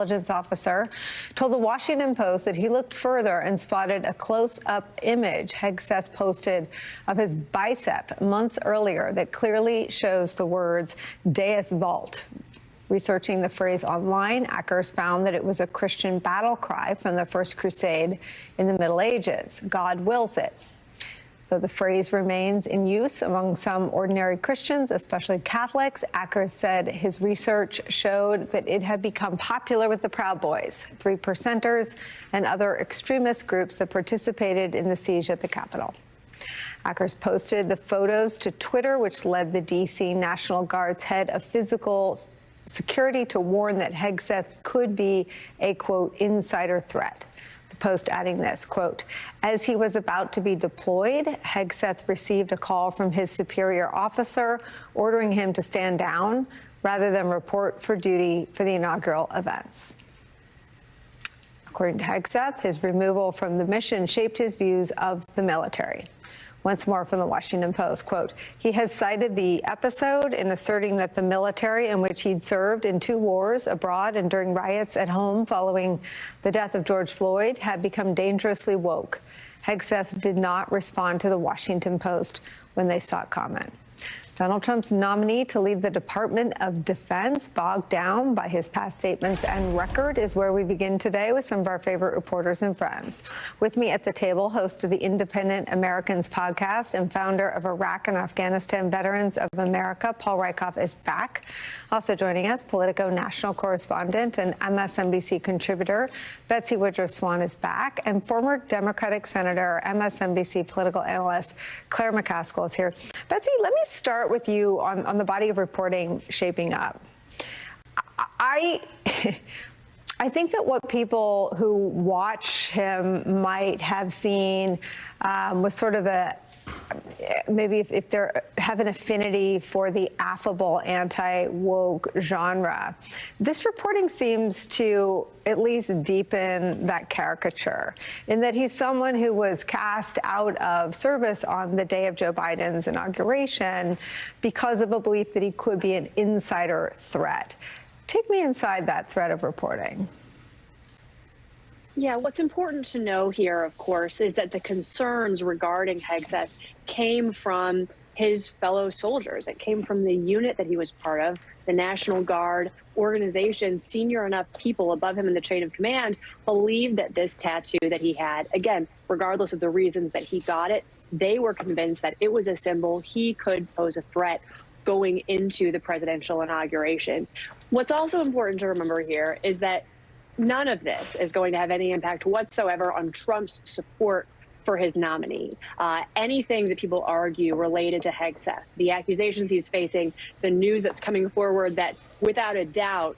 Intelligence officer told the Washington Post that he looked further and spotted a close-up image Hegseth posted of his bicep months earlier that clearly shows the words Deus Vult. Researching the phrase online, Ackers found that it was a Christian battle cry from the First Crusade in the Middle Ages. God wills it. Though the phrase remains in use among some ordinary Christians, especially Catholics, Ackers said his research showed that it had become popular with the Proud Boys, Three Percenters, and other extremist groups that participated in the siege at the Capitol. Ackers posted the photos to Twitter, which led the D.C. National Guard's head of physical security to warn that Hegseth could be a, quote, insider threat. Post adding this, quote, as he was about to be deployed, Hegseth received a call from his superior officer ordering him to stand down rather than report for duty for the inaugural events. According to Hegseth, his removal from the mission shaped his views of the military. Once more from the Washington Post, quote, he has cited the episode in asserting that the military in which he'd served in 2 wars abroad and during riots at home following the death of George Floyd had become dangerously woke. Hegseth did not respond to the Washington Post when they sought comment. Donald Trump's nominee to lead the Department of Defense, bogged down by his past statements and record, is where we begin today with some of our favorite reporters and friends. With me at the table, host of the Independent Americans podcast and founder of Iraq and Afghanistan Veterans of America, Paul Rieckhoff, is back. Also joining us, Politico national correspondent and MSNBC contributor Betsy Woodruff Swan is back, and former Democratic Senator, MSNBC political analyst Claire McCaskill is here. Betsy, let me start with you on the body of reporting shaping up. I think that what people who watch him might have seen was sort of a, maybe if they have an affinity for the affable anti-woke genre. This reporting seems to at least deepen that caricature in that he's someone who was cast out of service on the day of Joe Biden's inauguration because of a belief that he could be an insider threat. Take me inside that thread of reporting. Yeah, what's important to know here, of course, is that the concerns regarding Hegseth came from his fellow soldiers. It came from the unit that he was part of, the National Guard organization. Senior enough people above him in the chain of command believed that this tattoo that he had, again, regardless of the reasons that he got it, they were convinced that it was a symbol he could pose a threat going into the presidential inauguration. What's also important to remember here is that none of this is going to have any impact whatsoever on Trump's support for his nominee. Anything that people argue related to Hegseth, the accusations he's facing, the news that's coming forward that without a doubt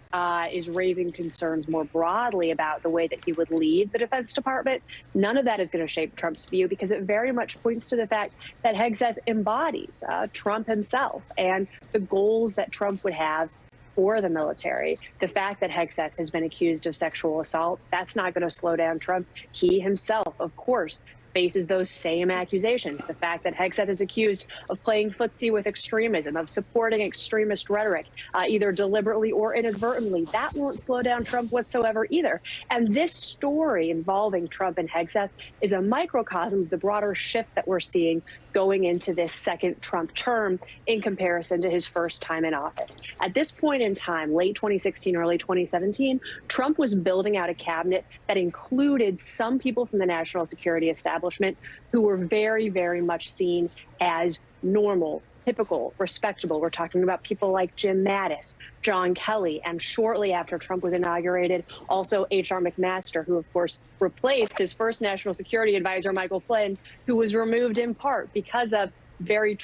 is raising concerns more broadly about the way that he would lead the Defense Department, none of that is going to shape Trump's view because it very much points to the fact that Hegseth embodies Trump himself and the goals that Trump would have for the military. The fact that Hegseth has been accused of sexual assault, that's not going to slow down Trump. He himself, of course, faces those same accusations. The fact that Hegseth is accused of playing footsie with extremism, of supporting extremist rhetoric, either deliberately or inadvertently, that won't slow down Trump whatsoever either. And this story involving Trump and Hegseth is a microcosm of the broader shift that we're seeing going into this second Trump term in comparison to his first time in office. At this point in time, late 2016, early 2017, Trump was building out a cabinet that included some people from the national security establishment who were very, very much seen as normal, typical, respectable. We're talking about people like Jim Mattis, John Kelly, and shortly after Trump was inaugurated, also H.R. McMaster, who, of course, replaced his first national security advisor, Michael Flynn, who was removed in part because of very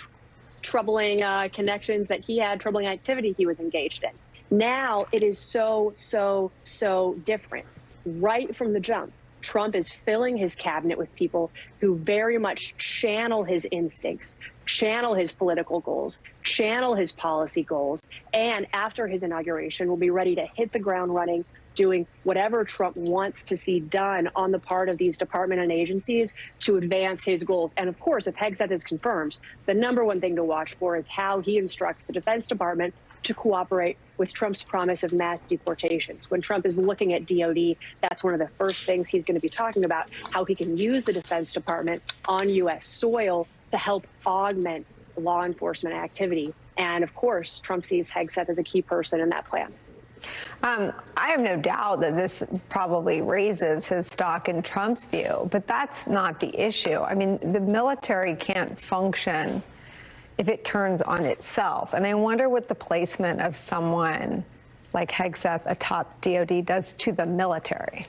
troubling connections that he had, troubling activity he was engaged in. Now it is so different. Right from the jump, Trump is filling his cabinet with people who very much channel his instincts, channel his political goals, channel his policy goals, and after his inauguration will be ready to hit the ground running, doing whatever Trump wants to see done on the part of these departments and agencies to advance his goals. And of course, if Hegseth is confirmed, the number one thing to watch for is how he instructs the Defense Department to cooperate with Trump's promise of mass deportations. When Trump is looking at DOD, that's one of the first things he's going to be talking about, how he can use the Defense Department on U.S. soil to help augment law enforcement activity. And of course, Trump sees Hegseth as a key person in that plan. I have no doubt that this probably raises his stock in Trump's view, but that's not the issue. I mean, the military can't function if it turns on itself. And I wonder what the placement of someone like Hegseth atop DOD does to the military.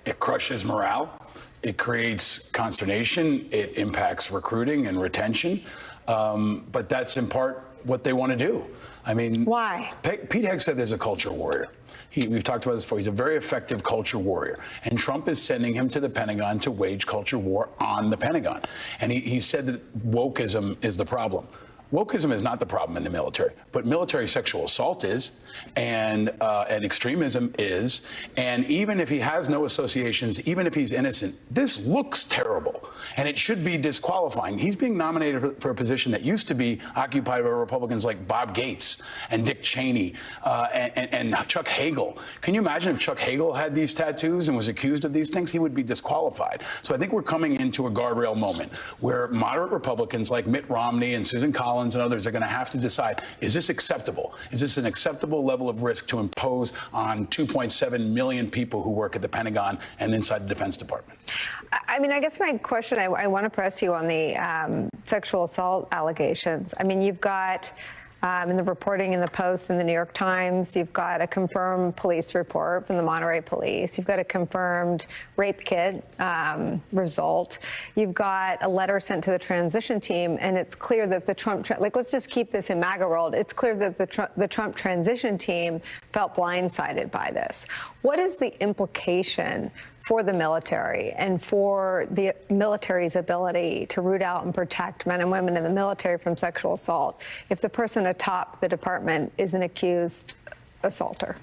It crushes morale. It creates consternation. It impacts recruiting and retention. But that's in part what they want to do. I mean, why? Pete Hegseth is a culture warrior. We've talked about this before. He's a very effective culture warrior. And Trump is sending him to the Pentagon to wage culture war on the Pentagon. And he said that wokeism is the problem. Wokeism is not the problem in the military, but military sexual assault is, and extremism is, and even if he has no associations, even if he's innocent, this looks terrible, and it should be disqualifying. He's being nominated for a position that used to be occupied by Republicans like Bob Gates and Dick Cheney and Chuck Hagel. Can you imagine if Chuck Hagel had these tattoos and was accused of these things? He would be disqualified. So I think we're coming into a guardrail moment where moderate Republicans like Mitt Romney and Susan Collins and others are going to have to decide, is this acceptable? Is this an acceptable level of risk to impose on 2.7 million people who work at the Pentagon and inside the Defense Department? I mean, I guess my question, I want to press you on the sexual assault allegations. I mean, you've got in the reporting in the Post and the New York Times, you've got a confirmed police report from the Monterey Police. You've got a confirmed rape kit result. You've got a letter sent to the transition team, and it's clear that the Trump, let's just keep this in MAGA world. It's clear that the Trump transition team felt blindsided by this. What is the implication for the military and for the military's ability to root out and protect men and women in the military from sexual assault if the person atop the department is an accused assaulter?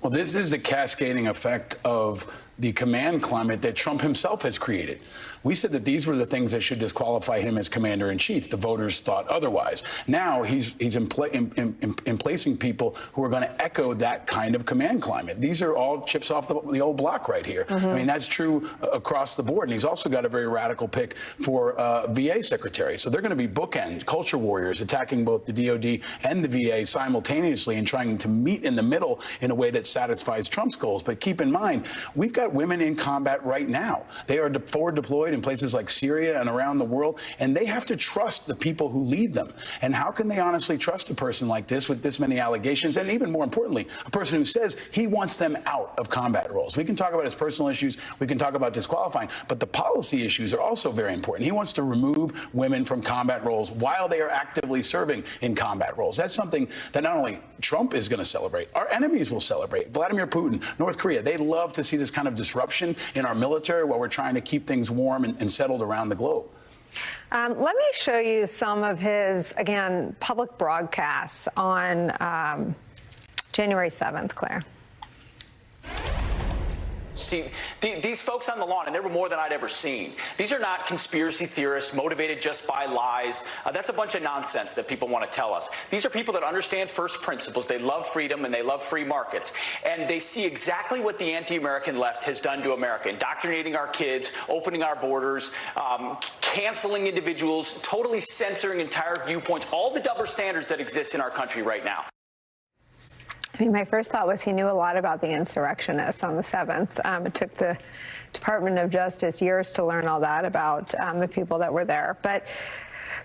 Well, this is the cascading effect of the command climate that Trump himself has created. We said that these were the things that should disqualify him as commander-in-chief. The voters thought otherwise. Now he's placing people who are going to echo that kind of command climate. These are all chips off the old block right here. I mean, that's true across the board. And he's also got a very radical pick for VA secretary. So they're going to be bookend culture warriors attacking both the DOD and the VA simultaneously and trying to meet in the middle in a way that satisfies Trump's goals. But keep in mind, we've got women in combat right now. They are forward deployed in places like Syria and around the world, and they have to trust the people who lead them. And how can they honestly trust a person like this with this many allegations? And even more importantly, a person who says he wants them out of combat roles. We can talk about his personal issues. We can talk about disqualifying, but the policy issues are also very important. He wants to remove women from combat roles while they are actively serving in combat roles. That's something that not only Trump is going to celebrate, our enemies will celebrate. Vladimir Putin, North Korea, they love to see this kind of disruption in our military while we're trying to keep things warm and settled around the globe. Let me show you some of his, again, public broadcasts on January 7th, Claire. See, these folks on the lawn, and there were more than I'd ever seen. These are not conspiracy theorists motivated just by lies. That's a bunch of nonsense that people want to tell us. These are people that understand first principles. They love freedom and they love free markets. And they see exactly what the anti-American left has done to America, indoctrinating our kids, opening our borders, canceling individuals, totally censoring entire viewpoints, all the double standards that exist in our country right now. I mean, my first thought was he knew a lot about the insurrectionists on the 7th. It took the Department of Justice years to learn all that about the people that were there. But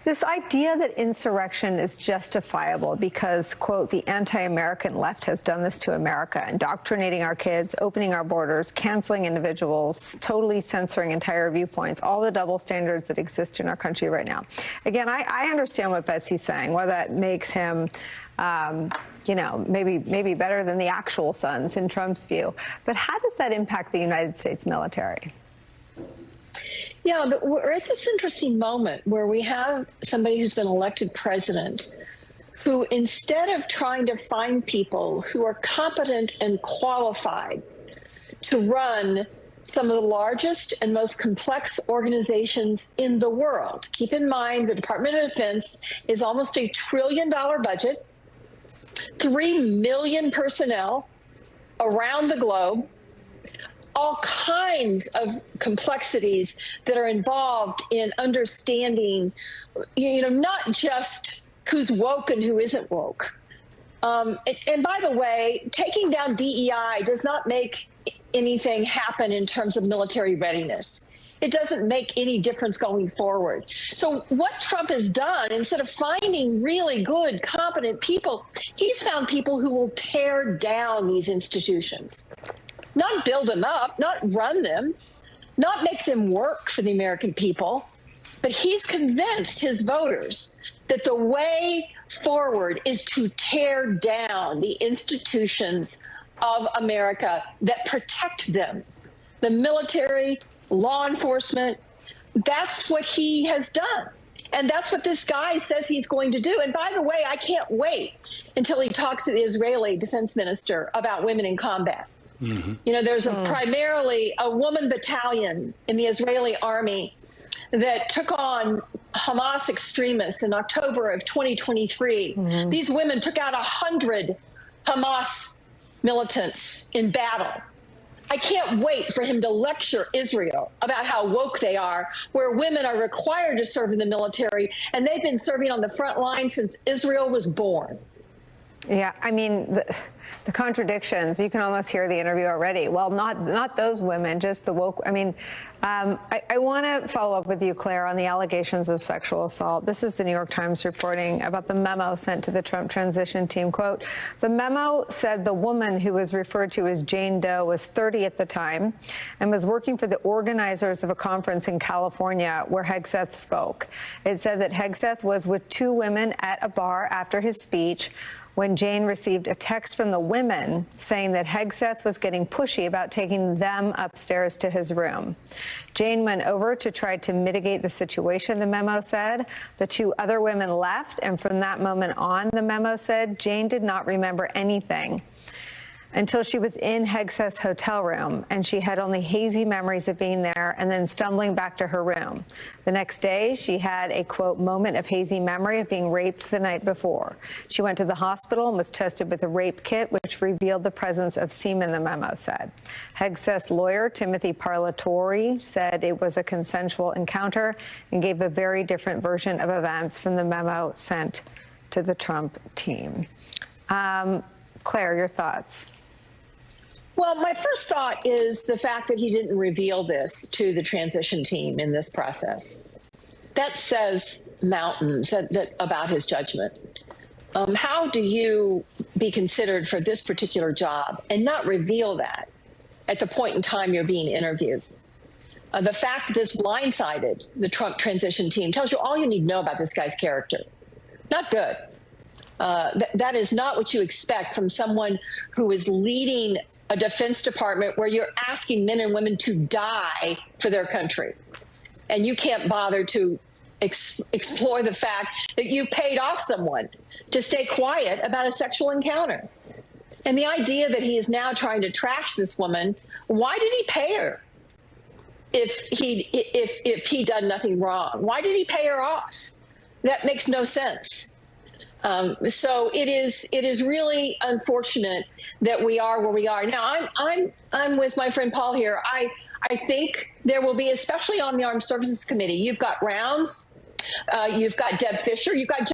this idea that insurrection is justifiable because, quote, the anti-American left has done this to America, indoctrinating our kids, opening our borders, canceling individuals, totally censoring entire viewpoints, all the double standards that exist in our country right now. Again, I understand what Betsy's saying, whether that makes him you know, maybe better than the actual sons in Trump's view. But how does that impact the United States military? Yeah, but we're at this interesting moment where we have somebody who's been elected president who, instead of trying to find people who are competent and qualified to run some of the largest and most complex organizations in the world. Keep in mind, the Department of Defense is almost $1 trillion budget. 3 million personnel around the globe, all kinds of complexities that are involved in understanding, not just who's woke and who isn't woke. And by the way, taking down DEI does not make anything happen in terms of military readiness. It doesn't make any difference going forward. So what Trump has done, instead of finding really good, competent people, he's found people who will tear down these institutions, not build them up, not run them, not make them work for the American people. But he's convinced his voters that the way forward is to tear down the institutions of America that protect them, the military, law enforcement. That's what he has done. And that's what this guy says he's going to do. And by the way, I can't wait until he talks to the Israeli defense minister about women in combat. Mm-hmm. There's primarily a woman battalion in the Israeli army that took on Hamas extremists in October of 2023. Mm-hmm. These women took out 100 Hamas militants in battle. I can't wait for him to lecture Israel about how woke they are, where women are required to serve in the military, and they've been serving on the front line since Israel was born. Yeah, I mean, the contradictions, you can almost hear the interview already. Well, not those women, just the woke. I mean, I want to follow up with you, Claire, on the allegations of sexual assault. This is the New York Times reporting about the memo sent to the Trump transition team. Quote, the memo said the woman who was referred to as Jane Doe was 30 at the time and was working for the organizers of a conference in California where Hegseth spoke. It said that Hegseth was with 2 women at a bar after his speech when Jane received a text from the women saying that Hegseth was getting pushy about taking them upstairs to his room. Jane went over to try to mitigate the situation, the memo said. The 2 other women left, and from that moment on, the memo said, Jane did not remember anything until she was in Hegseth's hotel room, and she had only hazy memories of being there and then stumbling back to her room. The next day, she had a, quote, moment of hazy memory of being raped the night before. She went to the hospital and was tested with a rape kit, which revealed the presence of semen, the memo said. Hegseth's lawyer, Timothy Parlatore, said it was a consensual encounter and gave a very different version of events from the memo sent to the Trump team. Claire, your thoughts? Well, my first thought is the fact that he didn't reveal this to the transition team in this process. That says mountains about his judgment. How do you be considered for this particular job and not reveal that at the point in time you're being interviewed? The fact that this blindsided the Trump transition team tells you all you need to know about this guy's character. Not good. That is not what you expect from someone who is leading a Defense Department where you're asking men and women to die for their country. And you can't bother to explore the fact that you paid off someone to stay quiet about a sexual encounter. And the idea that he is now trying to trash this woman, why did he pay her if he done nothing wrong? Why did he pay her off? That makes no sense. So it is really unfortunate that we are where we are now. I'm with my friend Paul here. I think there will be, especially on the Armed Services Committee. You've got Rounds, you've got Deb Fisher, you've got